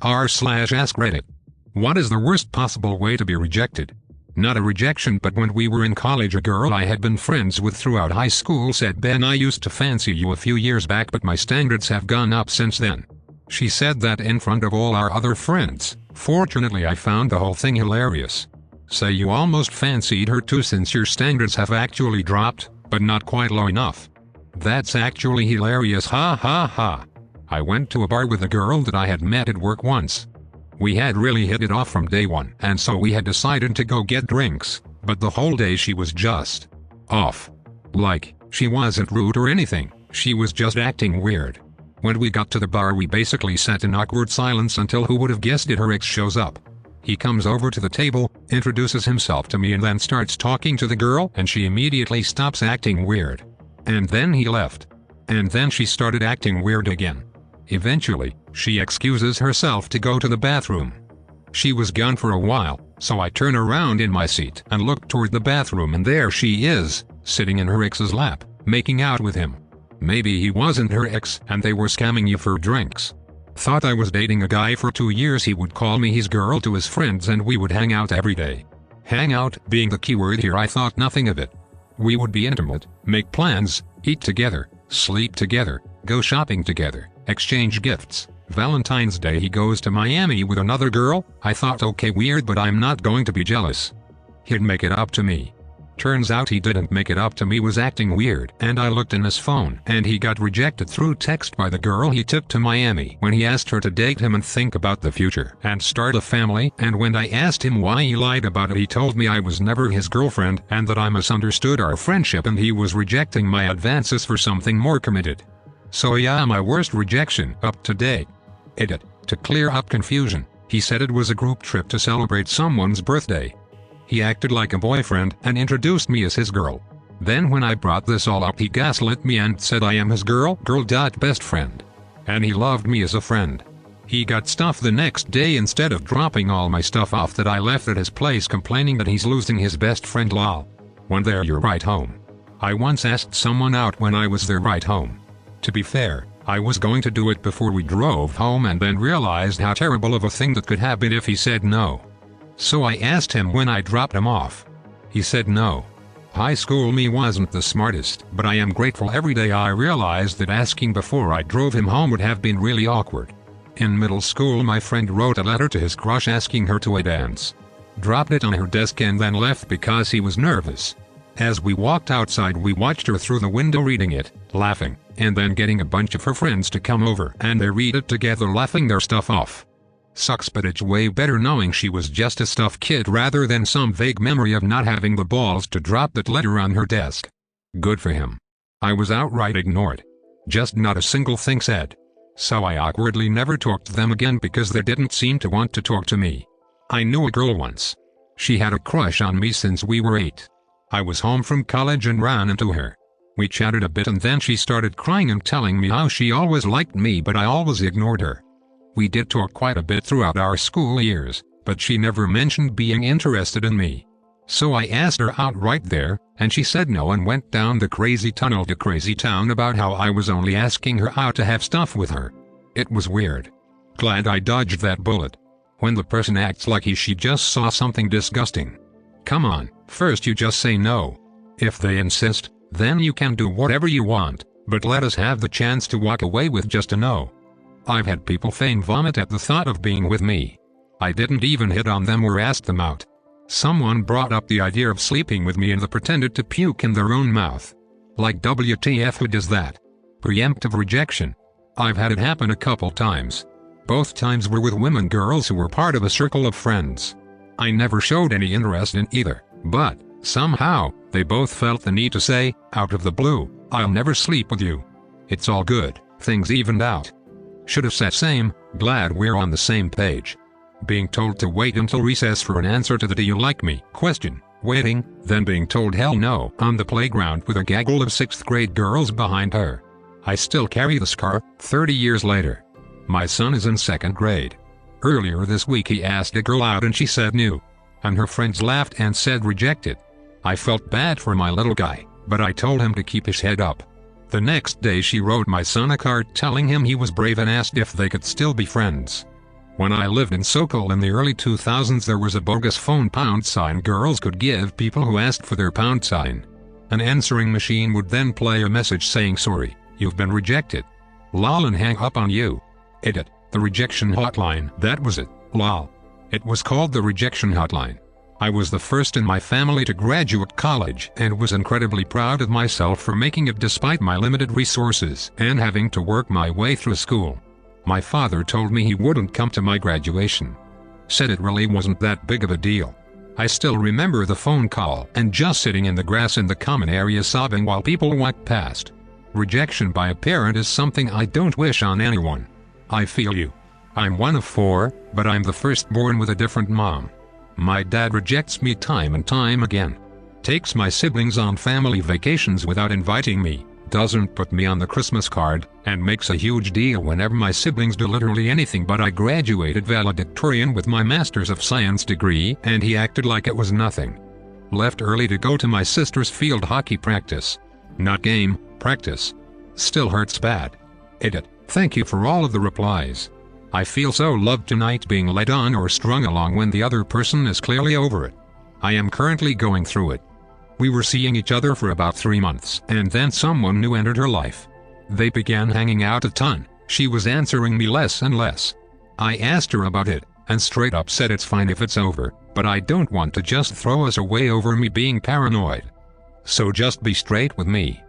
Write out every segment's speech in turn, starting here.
r/AskReddit. What is the worst possible way to be rejected? Not a rejection, but when we were in college, a girl I had been friends with throughout high school said, "Ben, I used to fancy you a few years back, but my standards have gone up since then." She said that in front of all our other friends. Fortunately, I found the whole thing hilarious. Say you almost fancied her too, since your standards have actually dropped, but not quite low enough. That's actually hilarious, ha ha ha. I went to a bar with a girl that I had met at work once. We had really hit it off from day one, and so we had decided to go get drinks, but the whole day she was just off. Like, she wasn't rude or anything, she was just acting weird. When we got to the bar, we basically sat in awkward silence until, who would have guessed it, her ex shows up. He comes over to the table, introduces himself to me, and then starts talking to the girl, and she immediately stops acting weird. And then he left. And then she started acting weird again. Eventually, she excuses herself to go to the bathroom. She was gone for a while, so I turn around in my seat and look toward the bathroom, and there she is, sitting in her ex's lap, making out with him. Maybe he wasn't her ex and they were scamming you for drinks. Thought I was dating a guy for 2 years. He would call me his girl to his friends and we would hang out every day. Hang out being the key word here. I thought nothing of it. We would be intimate, make plans, eat together, sleep together, go shopping together, exchange gifts. Valentine's Day he goes to Miami with another girl. I thought, okay, weird, but I'm not going to be jealous. He'd make it up to me. Turns out he didn't make it up to me, was acting weird, and I looked in his phone and he got rejected through text by the girl he took to Miami when he asked her to date him and think about the future and start a family. And when I asked him why he lied about it, he told me I was never his girlfriend and that I misunderstood our friendship and he was rejecting my advances for something more committed. So yeah, my worst rejection up to date. Edit. To clear up confusion, he said it was a group trip to celebrate someone's birthday. He acted like a boyfriend and introduced me as his girl. Then when I brought this all up, he gaslit me and said I am his best friend. And he loved me as a friend. He got stuff the next day instead of dropping all my stuff off that I left at his place, complaining that he's losing his best friend, lol. When they're your ride home. I once asked someone out when I was their ride home. To be fair, I was going to do it before we drove home and then realized how terrible of a thing that could happen if he said no. So I asked him when I dropped him off. He said no. High school me wasn't the smartest, but I am grateful every day I realized that asking before I drove him home would have been really awkward. In middle school, my friend wrote a letter to his crush asking her to a dance. Dropped it on her desk and then left because he was nervous. As we walked outside, we watched her through the window reading it, laughing, and then getting a bunch of her friends to come over and they read it together, laughing their stuff off. Sucks, but it's way better knowing she was just a stuffed kid rather than some vague memory of not having the balls to drop that letter on her desk. Good for him. I was outright ignored. Just not a single thing said. So I awkwardly never talked to them again because they didn't seem to want to talk to me. I knew a girl once. She had a crush on me since we were 8. I was home from college and ran into her. We chatted a bit and then she started crying and telling me how she always liked me but I always ignored her. We did talk quite a bit throughout our school years, but she never mentioned being interested in me. So I asked her out right there, and she said no and went down the crazy tunnel to crazy town about how I was only asking her out to have stuff with her. It was weird. Glad I dodged that bullet. When the person acts like she just saw something disgusting. Come on, first you just say no. If they insist, then you can do whatever you want, but let us have the chance to walk away with just a no. I've had people feign vomit at the thought of being with me. I didn't even hit on them or ask them out. Someone brought up the idea of sleeping with me and they pretended to puke in their own mouth. Like, WTF, who does that? Preemptive rejection. I've had it happen a couple times. Both times were with women girls who were part of a circle of friends. I never showed any interest in either, but somehow they both felt the need to say, out of the blue, "I'll never sleep with you." It's all good, things evened out. Should have said same, glad we're on the same page. Being told to wait until recess for an answer to the "do you like me?" question, waiting, then being told hell no on the playground with a gaggle of 6th grade girls behind her. I still carry the scar, 30 years later. My son is in 2nd grade. Earlier this week he asked a girl out and she said no. And her friends laughed and said rejected. I felt bad for my little guy, but I told him to keep his head up. The next day she wrote my son a card telling him he was brave and asked if they could still be friends. When I lived in Sokol in the early 2000s, there was a bogus phone # girls could give people who asked for their #. An answering machine would then play a message saying, "Sorry, you've been rejected. Lol," and hang up on you. Edit. The rejection hotline. That was it. Lol. It was called the rejection hotline. I was the first in my family to graduate college and was incredibly proud of myself for making it despite my limited resources and having to work my way through school. My father told me he wouldn't come to my graduation. Said it really wasn't that big of a deal. I still remember the phone call and just sitting in the grass in the common area sobbing while people walked past. Rejection by a parent is something I don't wish on anyone. I feel you. I'm one of 4, but I'm the firstborn with a different mom. My dad rejects me time and time again. Takes my siblings on family vacations without inviting me, doesn't put me on the Christmas card, and makes a huge deal whenever my siblings do literally anything. But I graduated valedictorian with my Master's of Science degree, and he acted like it was nothing. Left early to go to my sister's field hockey practice. Not game, practice. Still hurts bad. Edit. Thank you for all of the replies. I feel so loved tonight, being led on or strung along when the other person is clearly over it. I am currently going through it. We were seeing each other for about 3 months, and then someone new entered her life. They began hanging out a ton. She was answering me less and less. I asked her about it, and straight up said it's fine if it's over, but I don't want to just throw us away over me being paranoid. So just be straight with me.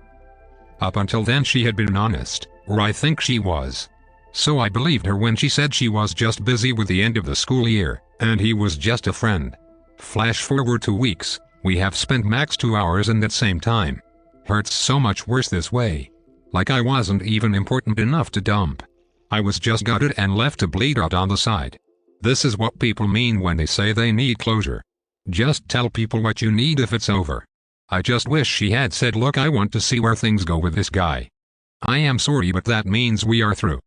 Up until then she had been honest, or I think she was. So I believed her when she said she was just busy with the end of the school year, and he was just a friend. Flash forward 2 weeks, we have spent max 2 hours in that same time. Hurts so much worse this way. Like I wasn't even important enough to dump. I was just gutted and left to bleed out on the side. This is what people mean when they say they need closure. Just tell people what you need if it's over. I just wish she had said, "Look, I want to see where things go with this guy. I am sorry, but that means we are through."